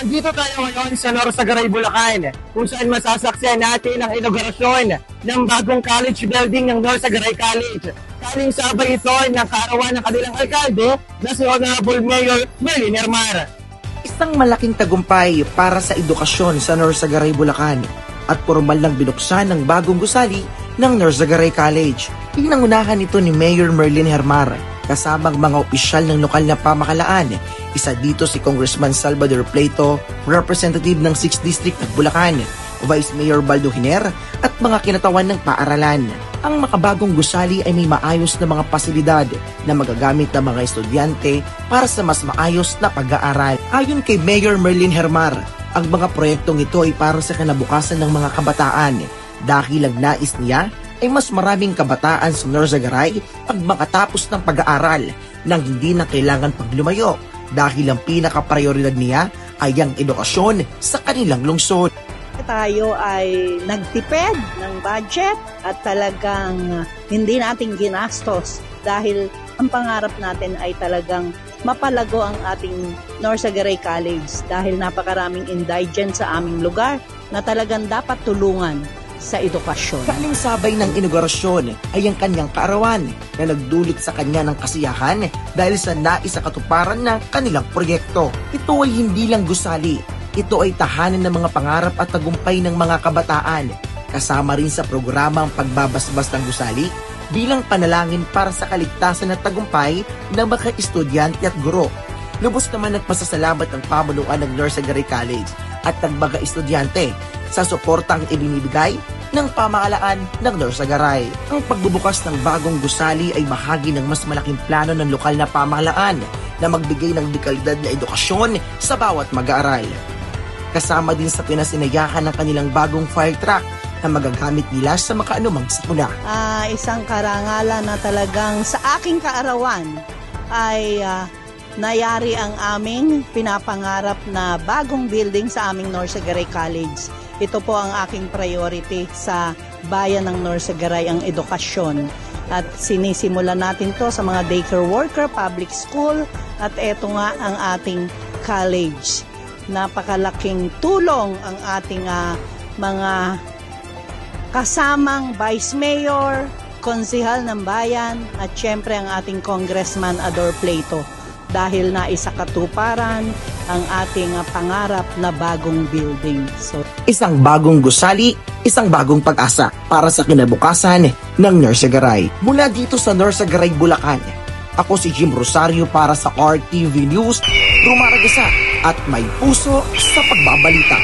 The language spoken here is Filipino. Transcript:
Nandito tayo ngayon sa Norsagaray, Bulacan, kung saan masasaksihan natin ang inaugurasyon ng bagong college building ng Norsagaray College. Kaling sabay ito ng kaarawan ng kanilang alkalde na si Honorable Mayor Merlin Hermar. Isang malaking tagumpay para sa edukasyon sa Norsagaray, Bulacan at formal lang binuksan ng bagong gusali ng Norsagaray College. Pinangunahan ito ni Mayor Merlin Hermar kasamang mga opisyal ng lokal na pamahalaan. Isa dito si Congressman Salvador Pleito, representative ng 6th District ng Bulacan, Vice Mayor Baldo Hiner at mga kinatawan ng paaralan. Ang makabagong gusali ay may maayos na mga pasilidad na magagamit ng mga estudyante para sa mas maayos na pag-aaral. Ayon kay Mayor Merlin Hermar, ang mga proyektong ito ay para sa kinabukasan ng mga kabataan dahil ang nais niya ay mas maraming kabataan sa Norsagaray ang makatapos ng pag-aaral nang hindi na kailangan paglumayo dahil ang pinaka-prioridad niya ay ang edukasyon sa kanilang lungsod. Tayo ay nagtipid ng budget at talagang hindi natin ginastos dahil ang pangarap natin ay talagang mapalago ang ating Norsagaray College dahil napakaraming indigent sa aming lugar na talagang dapat tulungan sa edukasyon. Kaling sabay ng inaugurasyon ay ang kanyang kaarawan na nagdulot sa kanya ng kasiyahan dahil sa nais sa katuparan ng kanilang proyekto. Ito ay hindi lang gusali, ito ay tahanan ng mga pangarap at tagumpay ng mga kabataan. Kasama rin sa programa ang pagbabasbas ng gusali bilang panalangin para sa kaligtasan at tagumpay ng mga estudyante at guro. Lubos naman at pasasalamat ng pamunuan ng Norsagaray College at ng mga estudyante sa suportang ibinibigay ng pamahalaan ng Norsagaray. Ang pagbubukas ng bagong gusali ay bahagi ng mas malaking plano ng lokal na pamahalaan na magbigay ng dekalidad na edukasyon sa bawat mag-aaral. Kasama din sa pinasinayahan ng kanilang bagong fire truck na magagamit nila sa makaanumang sakuna. Isang karangalan na talagang sa aking kaarawan ay nayari ang aming pinapangarap na bagong building sa aming Norsagaray College. Ito po ang aking priority sa bayan ng Norsagaray, ang edukasyon. At sinisimulan natin to sa mga daycare worker, public school, at eto nga ang ating college. Napakalaking tulong ang ating mga kasamang Vice Mayor, Konsehal ng Bayan, at syempre ang ating Congressman Ador Pleito dahil naisakatuparan ang ating pangarap na bagong building. So, isang bagong gusali, isang bagong pag-asa para sa kinabukasan ng Norsagaray. Mula dito sa Norsagaray, Bulacan, ako si Jim Rosario para sa RTV News, Rumaragasa at may puso sa pagbabalita.